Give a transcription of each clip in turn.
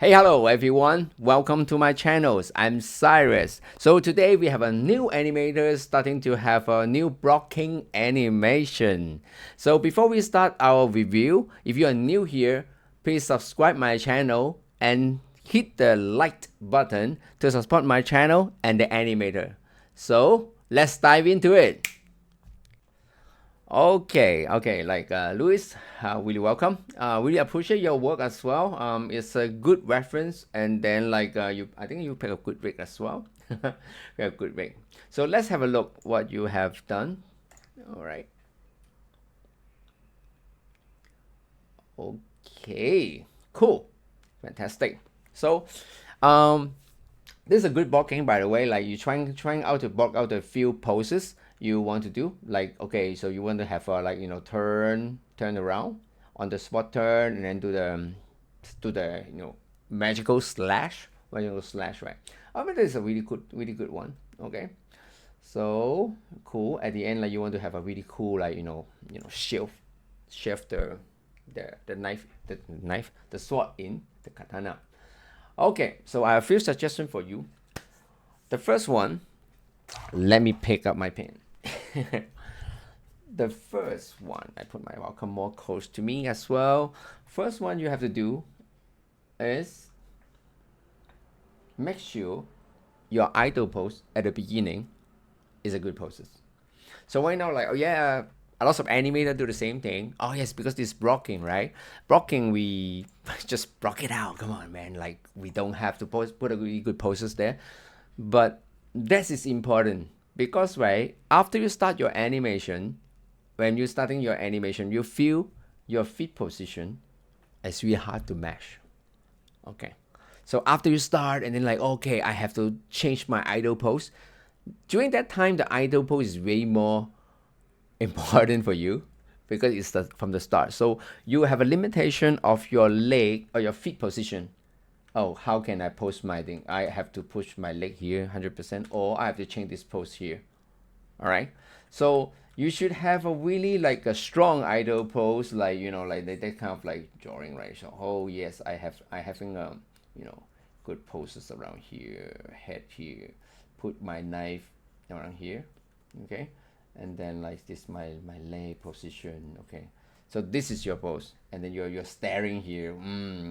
Hey, hello everyone. Welcome to my channels. I'm Cyrus. So today we have a new animator starting to have a new blocking animation. So before we start our review, if you are new here, please subscribe my channel and hit the like button to support my channel and the animator. So let's dive into it. Okay, like Louis, really welcome. Really appreciate your work as well. It's a good reference, and then like I think you pick a good rig as well. We have good rig. So let's have a look what you have done. All right. Okay, cool, fantastic. So, um, this is a good blocking, by the way. Like you trying out to block out a few poses you want to do. Like okay, so you want to have a like turn around on the spot turn and then do the magical slash, right? I mean, this is a really good one. Okay, so cool. At the end, like you want to have a really cool like shift the sword in the katana. Okay, so I have a few suggestions for you. The first one, let me pick up my pen. The first one, I put my welcome more close to me as well. First one you have to do is make sure your idle pose at the beginning is a good poses. So right now, like, oh yeah, a lot of animators do the same thing. Oh yes, because this blocking, right? Blocking, we just block it out. Come on, man. Like we don't have to put a really good poses there. But this is important because right after you start your animation, when you're starting your animation, you feel your feet position is really hard to match. Okay. So after you start and then like, okay, I have to change my idle pose. During that time, the idle pose is way more important for you because it's from the start. So you have a limitation of your leg or your feet position. Oh, how can I pose my thing? I have to push my leg here 100% or I have to change this pose here. All right. So you should have a really like a strong idle pose, like like that kind of like drawing, right? So oh yes, I having good poses around here, head here, put my knife around here, okay, and then like this my leg position, okay. So this is your pose, and then you're staring here.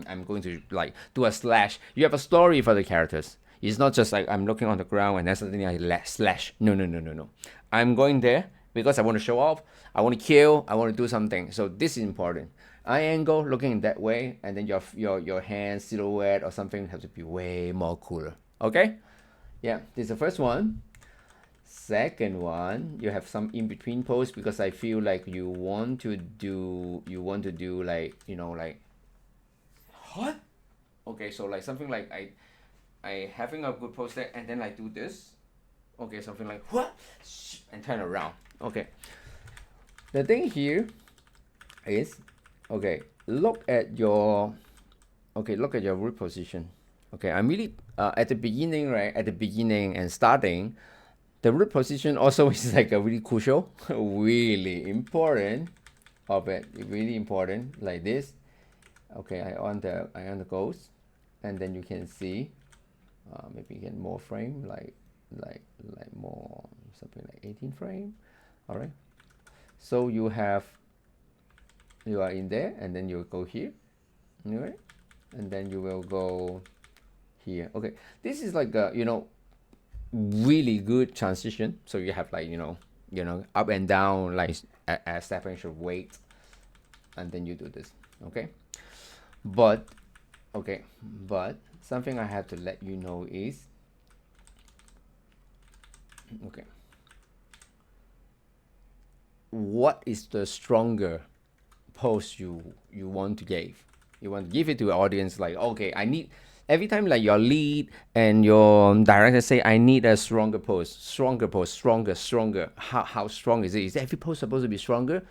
I'm going to like do a slash. You have a story for the characters. It's not just like I'm looking on the ground and then suddenly I slash. No, no, no, no, no. I'm going there because I want to show off. I want to kill. I want to do something. So this is important. Eye angle looking that way, and then your hand silhouette or something have to be way more cooler. Okay? Yeah, this is the first one. Second one, you have some in between pose because I feel like you want to do like like what? Okay, so like something like I having a good pose there and then I do this. Okay, something like what? And turn around. Okay. The thing here is okay, look at your root position. Okay, I'm really at the beginning, right? At the beginning and starting, the root position also is like a really crucial, really important of it. Really important, like this. Okay, I on the ghost, and then you can see, maybe get more frame, like more something like 18 frame. All right. So you are in there, and then you go here, all right, and then you will go here. Okay, this is like a really good transition. So you have like up and down like a separation of weight, and then you do this. Okay, but but something I have to let you know is okay, what is the stronger pose you want to give? You want to give it to the audience like, okay, I need every time like your lead and your director say I need a stronger pose, stronger. How strong is it? Is every pose supposed to be stronger?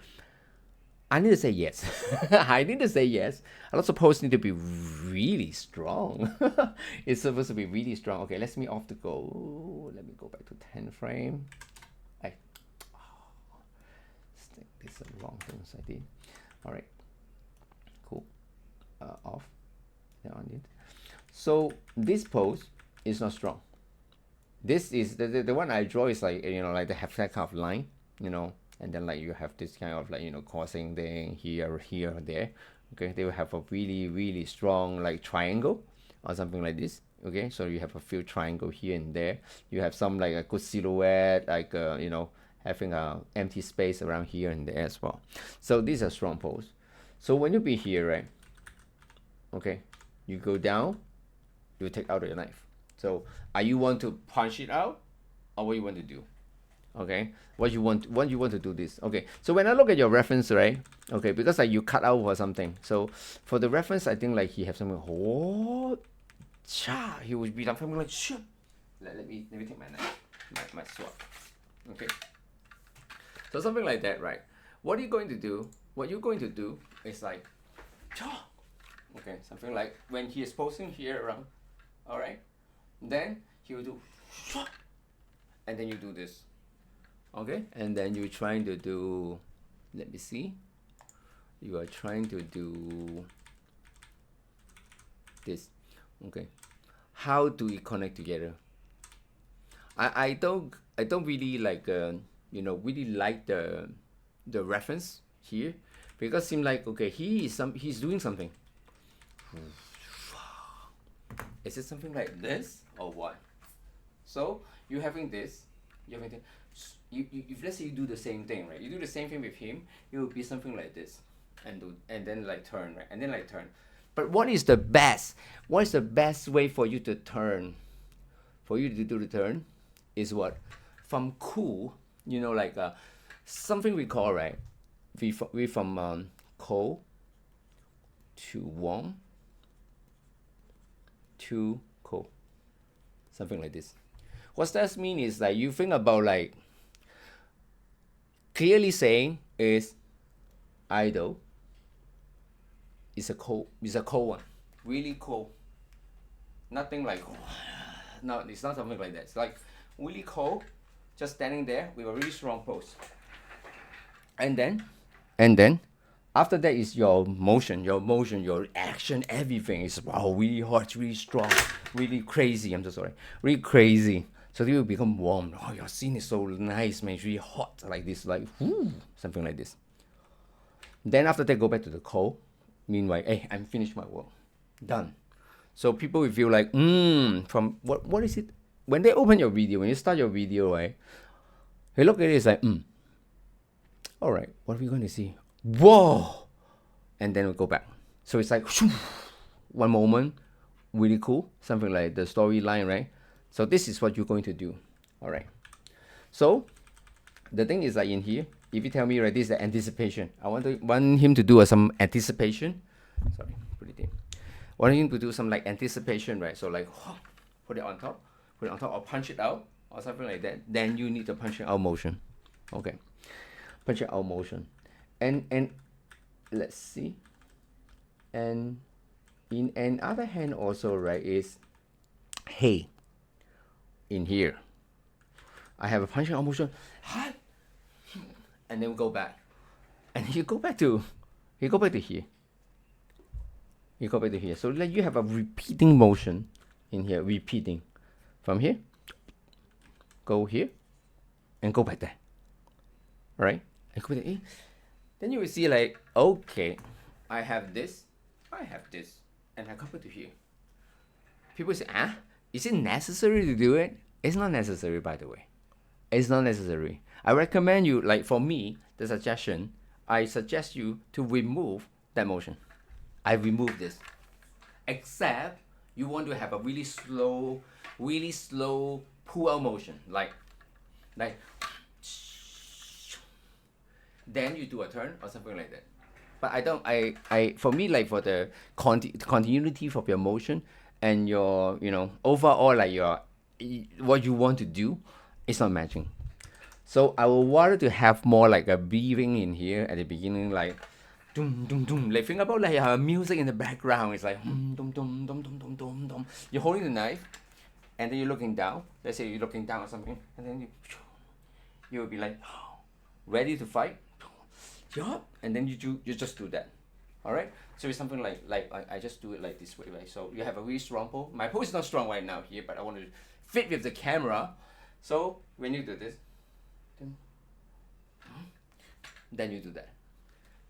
I need to say yes. I need to say yes. A lot of poses need to be really strong. It's supposed to be really strong. Okay, let me off the go. Let me go back to 10 frame. I stick this the wrong things I did. All right, cool. Off. Now on it. So this pose is not strong. This is the one I draw is like, like they have that kind of line, and then like you have this kind of like, crossing thing here, here, there. Okay, they will have a really, really strong like triangle or something like this. Okay, so you have a few triangle here and there. You have some like a good silhouette, like having a empty space around here and there as well. So these are strong pose. So when you be here, right? Okay, you go down, you take out your knife. So are you want to punch it out, or what you want to do? Okay, what you want to do this. Okay, so when I look at your reference, right? Okay, because like you cut out or something. So for the reference, I think like he have something. Oh, cha! He would be something like shit. Let me take my knife, my sword. Okay. So something like that, right? What are you going to do? What you're going to do is like, cha! Okay, something like when he is posing here around. All right. Then he will do, and then you do this. Okay, and then you're trying to do, let me see, you are trying to do this. Okay, how do we connect together? I don't really like really like the reference here, because seem like, okay, he's doing something. Is it something like this or what? So you're having this, if let's say you do the same thing, right? You do the same thing with him, it will be something like this, and then like turn, right? And then like turn. But what is the best? What is the best way for you to turn? For you to do the turn, is what? From cool, like something we call, right? We from cold to warm to cold, something like this. What that mean is like you think about like clearly saying is idle is a cold one, really cold. Nothing like no, it's not something like that. It's like really cold, just standing there with a really strong pose. And then after that is your motion, your action, everything is wow, really hot, really strong, really crazy. I'm so sorry, really crazy. So they will become warm. Oh, your scene is so nice, man. It's really hot, like this, like whoo, something like this. Then after that, go back to the cold. Meanwhile, hey, I'm finished my work, done. So people will feel like, from what is it? When they open your video, when you start your video, right? They look at it, it's like, all right, what are we going to see? Whoa! And then we go back. So it's like, one moment, really cool, something like the storyline, right? So this is what you're going to do, all right? So the thing is like in here, if you tell me, right, this is the anticipation. I want him to do some anticipation. Sorry, put it in. Want him to do some like anticipation, right? So like, put it on top, or punch it out, or something like that. Then you need the punch it out motion, okay? Punch it out motion, and let's see. And in another hand also, right, is hey. In here, I have a punching out motion, and then we go back, and you go back to here. You go back to here. So like you have a repeating motion in here, repeating from here, go here, and go back there. All right, and go there. Then you will see like, okay, I have this, and I come back to here. People say, is it necessary to do it? It's not necessary, by the way. It's not necessary. I recommend you, like for me, the suggestion, I suggest you to remove that motion. I remove this. Except you want to have a really slow pull out motion. Like then you do a turn or something like that. But I for me, like for the continuity of your motion and your, overall like your, what you want to do, it's not matching. So I would want to have more like a breathing in here at the beginning, like dum dum dum. Like think about like music in the background. It's like dum dum dum dum dum dum dum. You're holding the knife, and then you're looking down. Let's say you're looking down or something, and then you will be like ready to fight. And then you just do that. All right. So it's something like I just do it like this way, right? So you have a really strong pose. My pose is not strong right now here, but I want to fit with the camera. So when you do this, then you do that.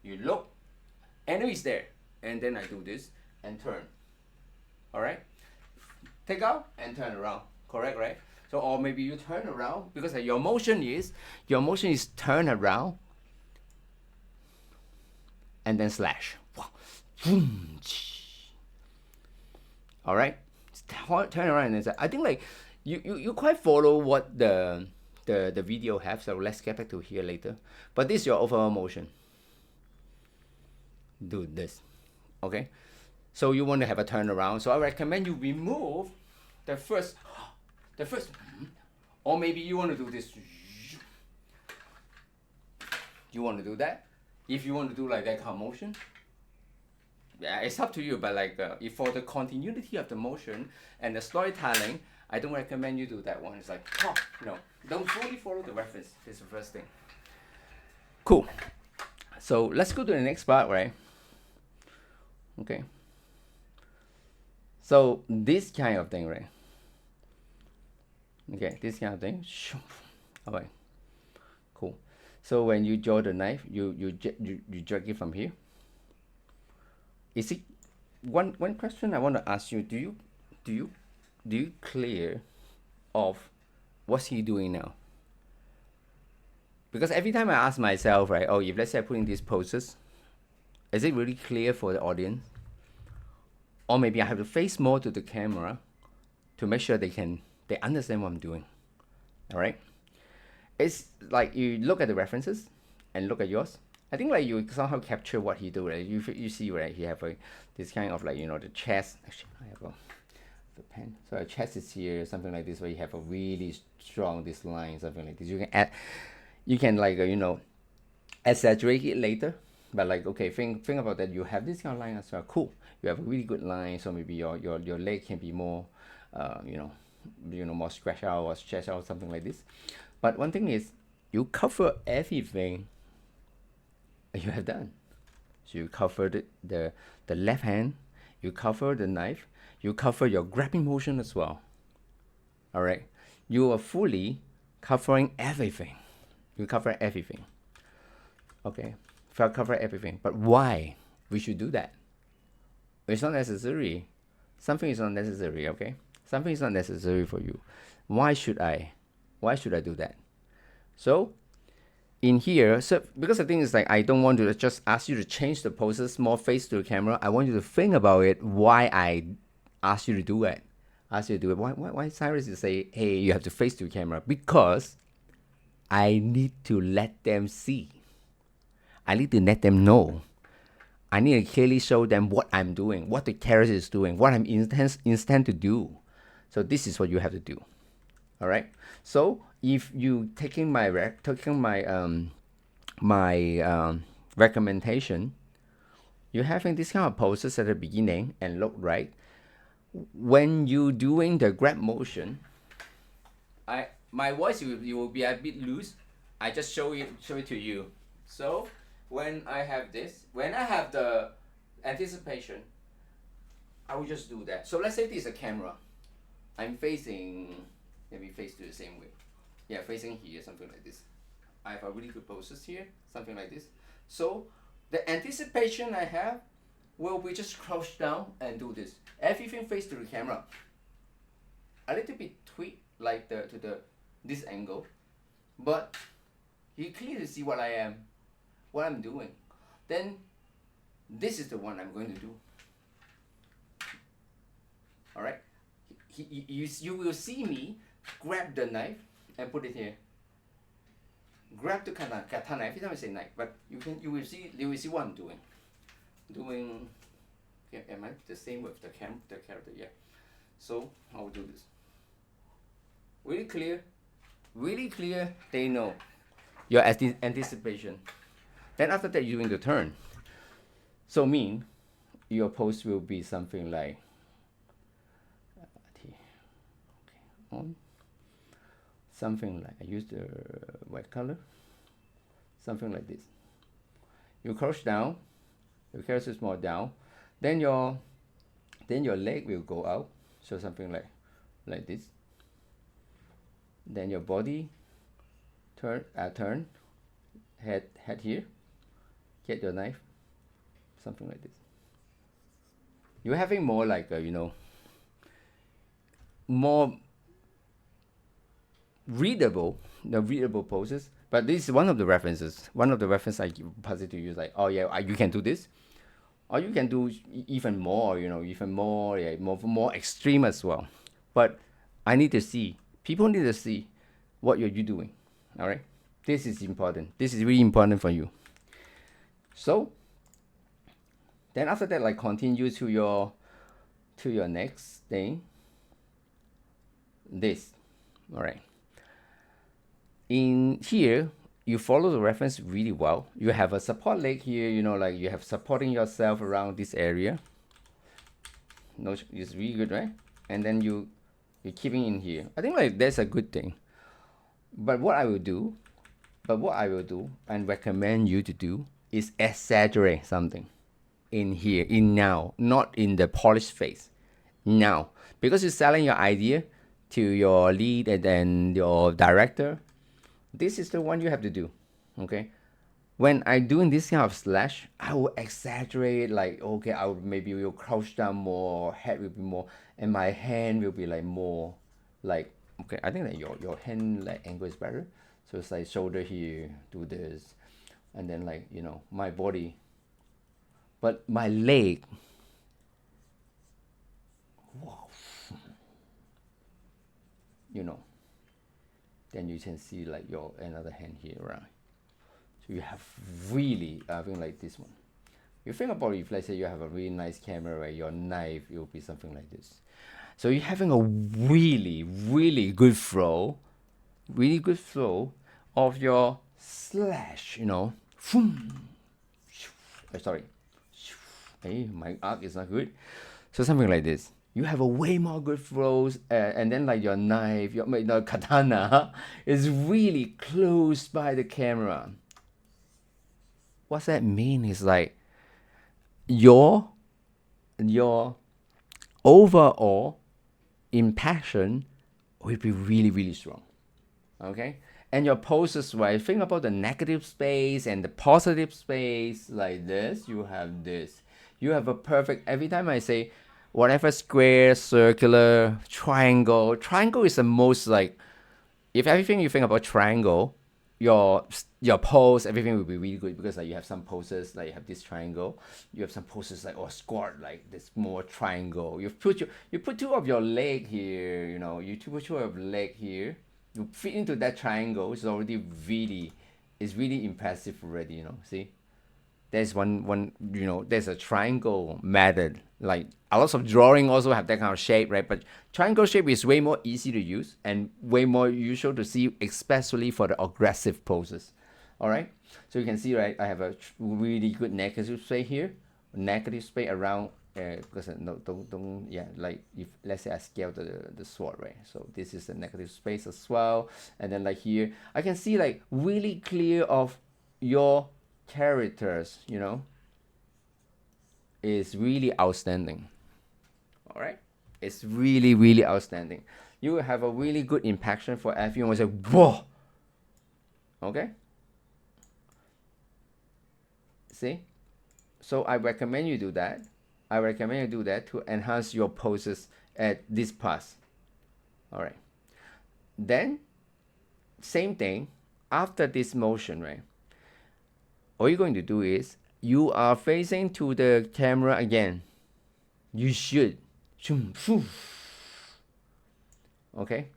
You look, enemy is there, and then I do this and turn. All right. Take out and turn around. Correct, right? So or maybe you turn around because your motion is turn around and then slash. All right, turn around and say, I think like you quite follow what the video have. So let's get back to here later. But this is your overall motion. Do this, okay? So you want to have a turnaround. So I recommend you remove the first, or maybe you want to do this. You want to do that? If you want to do like that kind of motion, yeah, it's up to you. But like, if for the continuity of the motion and the storytelling, I don't recommend you do that one. It's like, oh, no, don't fully follow the reference. This is the first thing. Cool. So let's go to the next part, right? Okay. So this kind of thing, right? Okay, this kind of thing. All right. Cool. So when you draw the knife, you drag it from here. Is it one question I want to ask you? Do you clear of what's he doing now? Because every time I ask myself, right? Oh, if let's say I put in these poses, is it really clear for the audience? Or maybe I have to face more to the camera to make sure they understand what I'm doing. All right. It's like you look at the references and look at yours. I think like you somehow capture what he do, right? You see, right? He have this kind of like, you know, the chest. Actually, I have the pen. So a chest is here, something like this, where you have a really strong this line, something like this. You can add, you can like you know, exaggerate it later. But like, okay, think about that. You have this kind of line as well. Cool. You have a really good line. So maybe your leg can be more, you know, more stretch out or stretch out, something like this. But one thing is, you cover everything you have done. So you cover the left hand, you cover the knife, you cover your grabbing motion as well. All right, you are fully covering everything. You cover everything. Okay, cover everything. But why we should do that? It's not necessary. Something is not necessary. Okay, something is not necessary for you. Why should I? Why should I do that? So in here, so because the thing is like, I don't want to just ask you to change the poses more face to the camera. I want you to think about it. Why I ask you to do it? Ask you to do it. Why Cyrus is say, hey, you have to face to the camera? Because I need to let them see. I need to let them know. I need to clearly show them what I'm doing, what the character is doing, what I'm intend to do. So this is what you have to do. All right. So if you taking my recommendation, you're having this kind of poses at the beginning and look right. When you doing the grab motion, my voice will be a bit loose. I just show it to you. So when I have this, when I have the anticipation, I will just do that. So let's say this is a camera. I'm facing, maybe face to the same way. Yeah, facing here, something like this. I have a really good poses here, something like this. So the anticipation I have will be just crouch down and do this. Everything face to the camera. A little bit tweak like this angle, but you clearly see what I'm doing. Then this is the one I'm going to do. All right. You will see me grab the knife and put it here. Grab the katana. Every time I say knife, but you will see what I'm doing. Okay, am I the same with the character? Yeah. So I will do this. Really clear. They know your anticipation. Then after that, you're doing the turn. So mean your pose will be something like something like, I use the white color, something like this. You crouch down Your cursor is more down. Then your leg will go out. So something like this. Then your body turn head here. Get your knife. Something like this. You're having more like more readable poses. But this is one of the references. One of the references I pass it to you is like, oh yeah, you can do this, or you can do even more. Even more, yeah, more extreme as well. But I need to see. People need to see what you're you doing. All right, this is important. This is really important for you. So then after that, like continue to your next thing. This, all right. In here, you follow the reference really well. You have a support leg here, like you have supporting yourself around this area. No, it's really good, right? And then you're keeping in here. I think like that's a good thing. But what I will do and recommend you to do is exaggerate something in here, in now, not in the polished face. Now, because you're selling your idea to your lead and then your director, this is the one you have to do. Okay, when I doing this kind of slash, I will exaggerate, like, okay, I will maybe will crouch down more, head will be more, and my hand will be like more like, okay, I think that your hand like angle is better. So it's like shoulder here, do this, and then like my body, but my leg, wow, then you can see like your another hand here, right? So you have really, I think like this one. You think about it, if let's say you have a really nice camera, right? Your knife, it will be something like this. So you're having a really, really good flow of your slash, sorry. Hey, my arc is not good. So something like this. You have a way more good flows, and then like your knife, your katana is really close by the camera. What's that mean is like your overall impression will be really, really strong. Okay? And your poses, right? Think about the negative space and the positive space like this. You have this. You have a perfect, every time I say whatever square, circular, triangle is the most like, if everything you think about triangle, your pose, everything will be really good, because like you have some poses like you have this triangle, you have some poses like squat, like this more triangle. You put two of your leg here, you put two of your leg here, you fit into that triangle. It's already really, it's really impressive already. See, there's one there's a triangle method. Like a lot of drawing also have that kind of shape, right? But triangle shape is way more easy to use and way more usual to see, especially for the aggressive poses. All right, so you can see, right, I have a really good negative space here, negative space around, because no, don't, yeah, like if let's say I scale the sword, right? So this is the negative space as well. And then like here I can see like really clear of your characters, is really outstanding. All right, it's really, really outstanding. You will have a really good impression for everyone will say, whoa. Okay, see, so I recommend you do that. I recommend you do that to enhance your poses at this pass. All right, then same thing after this motion, right? All you're going to do is you are facing to the camera again. You should. Okay,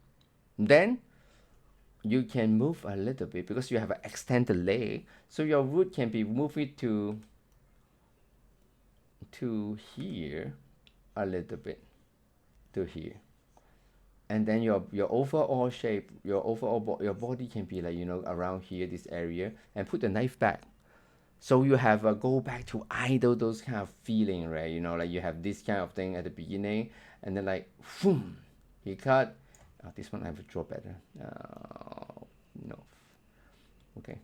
then you can move a little bit because you have an extended leg, so your root can be moved to here a little bit, to here, and then your overall shape, your body can be like around here, this area, and put the knife back. So you have a go back to idle, those kind of feeling, right? Like you have this kind of thing at the beginning, and then like, boom, he cut. This one I have to draw better. No. Okay,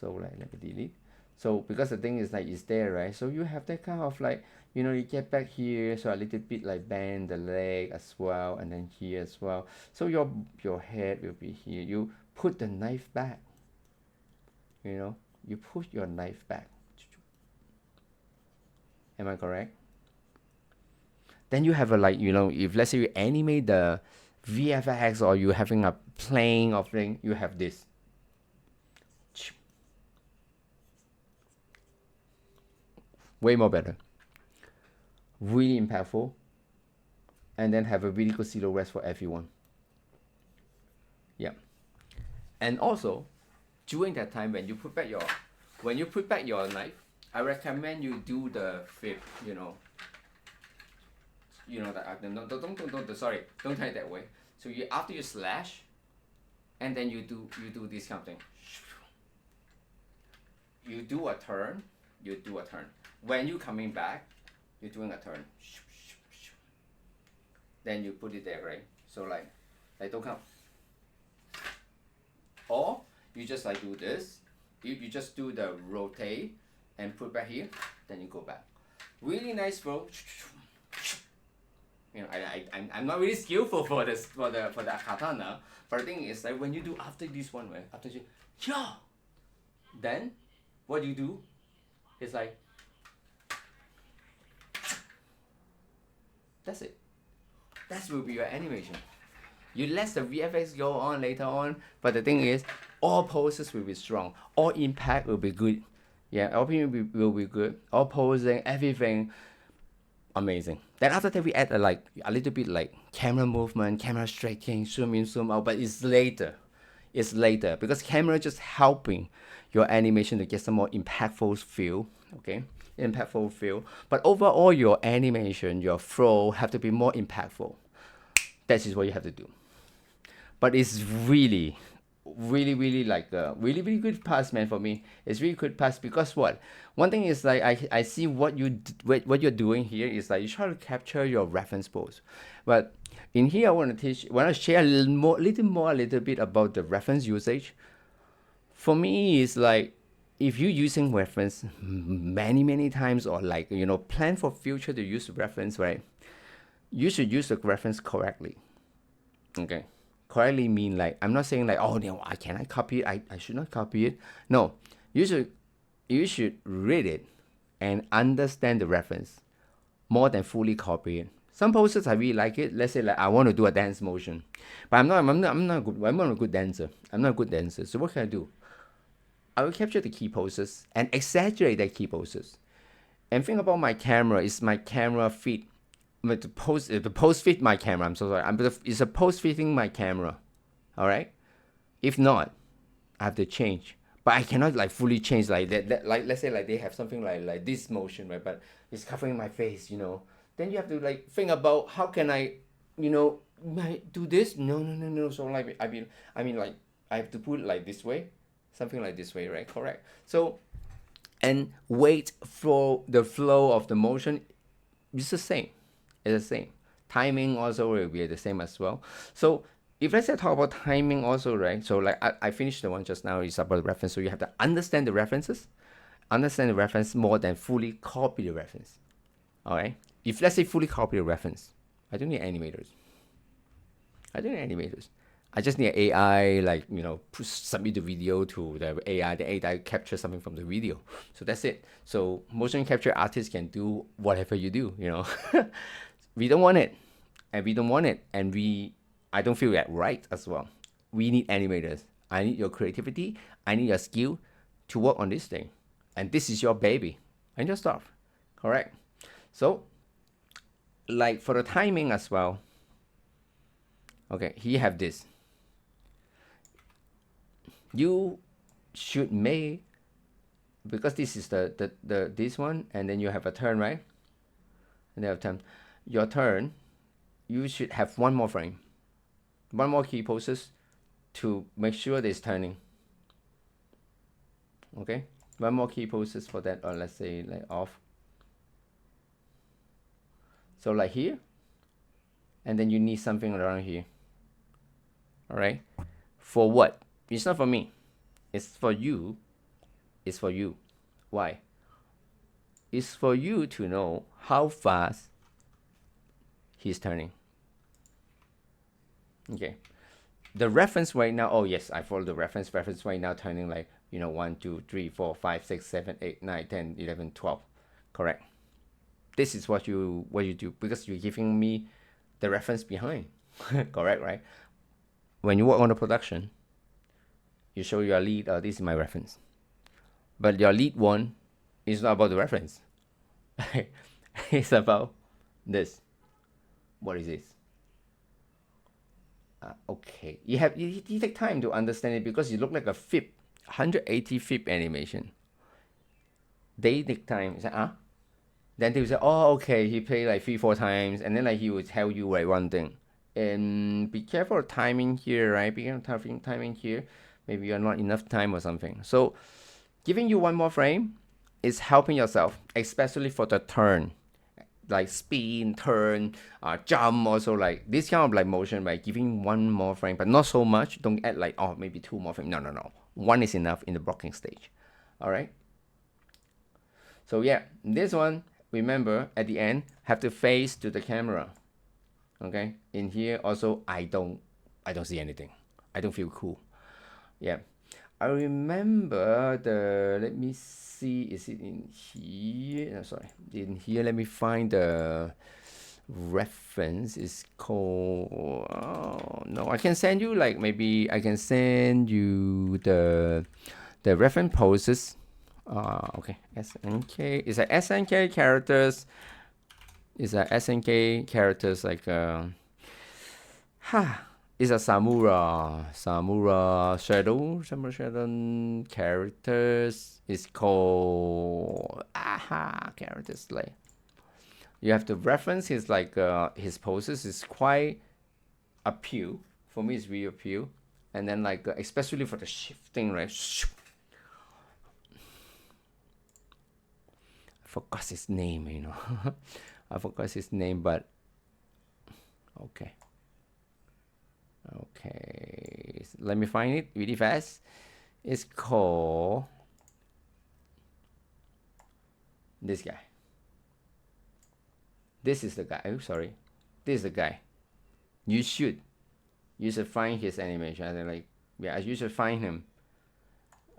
so like let me delete. So because the thing is like it's there, right? So you have that kind of like, you get back here, so a little bit like bend the leg as well, and then here as well. So your head will be here. You put the knife back, you put your knife back. Am I correct? Then you have a like, if let's say you animate the VFX or you having a plane of thing, you have this. Way more better. Really impactful. And then have a really good silhouette for everyone. Yeah. And also, during that time when you put back your knife, I recommend you do the flip, that don't sorry, don't turn it that way. So after you slash, and then you do this kind of thing. You do a turn, When you coming back, you're doing a turn. Then you put it there, right? So like don't come. Or you just like do this. You just do the rotate and put back here, then you go back. Really nice flow. I'm not really skillful for this for the katana, but the thing is like when you do after this one, right? After you, yeah, then what you do is like that's it. That will be your animation. You let the VFX go on later on, but the thing is, all poses will be strong, all impact will be good. Yeah, all will be good. All posing, everything, amazing. Then after that, we add a little bit like camera movement, camera striking, zoom in, zoom out, but it's later. It's later because camera just helping your animation to get some more impactful feel. Okay, impactful feel. But overall, your animation, your flow have to be more impactful. That is what you have to do. But it's really, really, really like a really, really good pass, man. For me, it's really good pass because what? One thing is like I see what you're doing here is like you try to capture your reference pose, but in here I want to share a little bit about the reference usage. For me, it's like if you're using reference many times or like plan for future to use reference, right? You should use the reference correctly. Okay, correctly mean like I'm not saying like oh no I cannot copy it. I should not copy it. No, you should read it and understand the reference more than fully copy it. Some poses I really like it. Let's say like I want to do a dance motion, but I'm not a good dancer. I'm not a good dancer. So what can I do? I will capture the key poses and exaggerate the key poses. And think about my camera. Is my camera fit? The pose fit my camera. I'm so sorry. It's a pose fitting my camera. All right. If not, I have to change. But I cannot like fully change like that. Like let's say like they have something like this motion, right? But it's covering my face. Then you have to like think about how can I, do this? No. So like I mean like I have to put it like this way, something like this way, right? Correct. So and wait for the flow of the motion. It's the same. It's the same. Timing also will be the same as well. So if let's say talk about timing also, right? So like I finished the one just now is about the reference. So you have to understand the references, understand the reference more than fully copy the reference. All right. If let's say fully copy the reference, I don't need animators. I just need AI, like, submit the video to the AI. The AI capture something from the video. So that's it. So motion capture artists can do whatever you do. We don't want it. And I don't feel that right as well. We need animators. I need your creativity. I need your skill to work on this thing. And this is your baby and your stuff. Correct. So, like for the timing as well. Okay, here have this. You should make, because this is the this one, and then you have a turn, right? And then have turn. Your turn, you should have one more frame, one more key poses to make sure that it's turning. Okay, one more key poses for that, or let's say like off. So like here, and then you need something around here. All right, for what? It's not for me. It's for you. It's for you. Why? It's for you to know how fast he's turning. Okay. The reference right now, oh yes, I follow the reference. Reference right now turning like, 1, 2, 3, 4, 5, 6, 7, 8, 9, 10, 11, 12. Correct. This is what you do because you're giving me the reference behind. Correct, right? When you work on the production, you show your lead, this is my reference. But your lead one is not about the reference. It's about this. What is this? Okay, you take time to understand it because you look like a flip, 180 flip animation. They take time. Say, then they will say, oh, okay, he played like 3-4 times, and then like he will tell you like one thing. And be careful of timing here, right? Be careful of timing here. Maybe you're not enough time or something. So giving you one more frame is helping yourself, especially for the turn. Like spin, turn, jump, also like this kind of like motion by giving one more frame, but not so much. Don't add like, oh, maybe 2 more frames. No. One is enough in the blocking stage. All right. So yeah, this one, remember at the end, have to face to the camera. Okay. In here also, I don't see anything. I don't feel cool. Yeah. I remember let me see, is it in here? Sorry, in here, let me find the reference. It's called, oh, no, I can send you, like, maybe I can send you the reference poses. Okay, SNK, it's a SNK characters. It's a SNK characters, like, it's a Samurai Shadow characters. It's called characters. Like, you have to reference his, like, his poses is quite appeal. For me, it's really appeal. And then, like, especially for the shifting, right? I forgot his name, I forgot his name, but okay. Okay, let me find it really fast. It's called this guy. This is the guy. Oh, sorry. This is the guy. You should find his animation. And then, like, yeah, you should find him.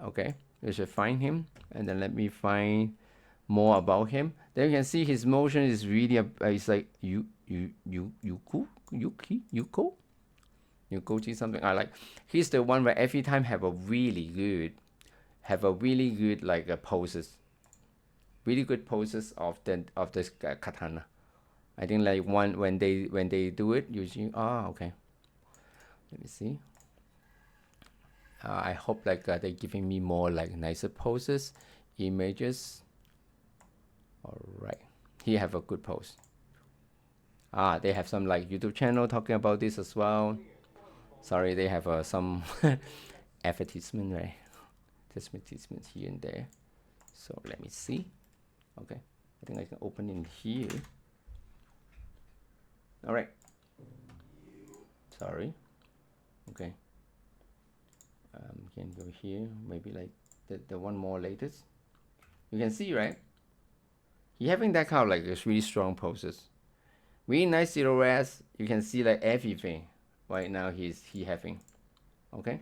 Okay, you should find him, and then let me find more about him. Then you can see his motion is really it's like Yuko. You go to something I like. He's the one where every time have a really good like poses, really good poses of this katana. I think like when they do it, you see. Okay. Let me see. I hope like they're giving me more like nicer poses, images. All right, he have a good pose. They have some like YouTube channel talking about this as well. Sorry, they have some advertisement, right? Advertisements here and there. So let me see. Okay, I think I can open in here. All right. Sorry. Okay. Can go here. Maybe like the one more latest. You can see, right? He having that kind of like really strong poses. Really nice silhouettes. You can see like everything. Right now he having, okay.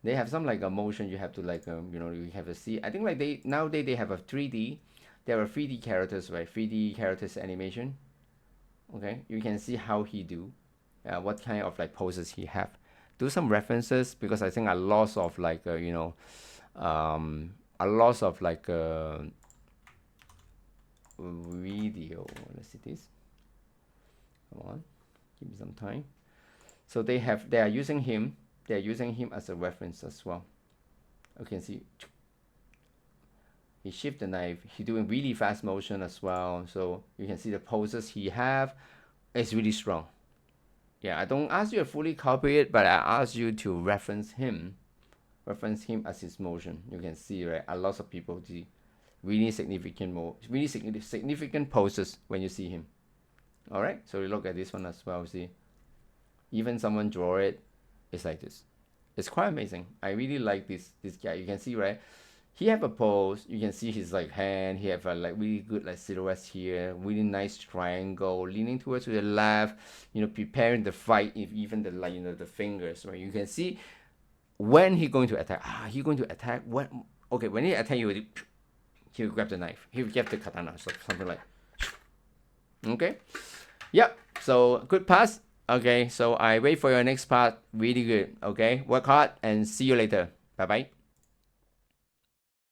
They have some like a motion you have to like you have to see. I think like nowadays they have a 3D. There are 3D characters, right? 3D characters animation. Okay, you can see how he do, what kind of like poses he have. Do some references because I think a loss of like a loss of like video. Let's see this. Come on, give me some time. So they are using him as a reference as well. You can see he shift the knife. He doing really fast motion as well. So you can see the poses he have. It's really strong. Yeah, I don't ask you to fully copy it, but I ask you to reference him as his motion. You can see, right? A lot of people do really significant poses when you see him. All right, so we look at this one as well. See, even someone draw it, it's like this. It's quite amazing. I really like this guy. You can see, right? He have a pose. You can see his like hand. He have a like really good like silhouettes here. Really nice triangle, leaning towards to the left. Preparing the fight. If even the like the fingers, right? You can see when he going to attack. He going to attack when. Okay, when he attack you, he'll grab the knife. He'll grab the katana, so something like. Okay. Yep. So good pass. Okay. So I wait for your next part. Really good. Okay. Work hard and see you later. Bye bye.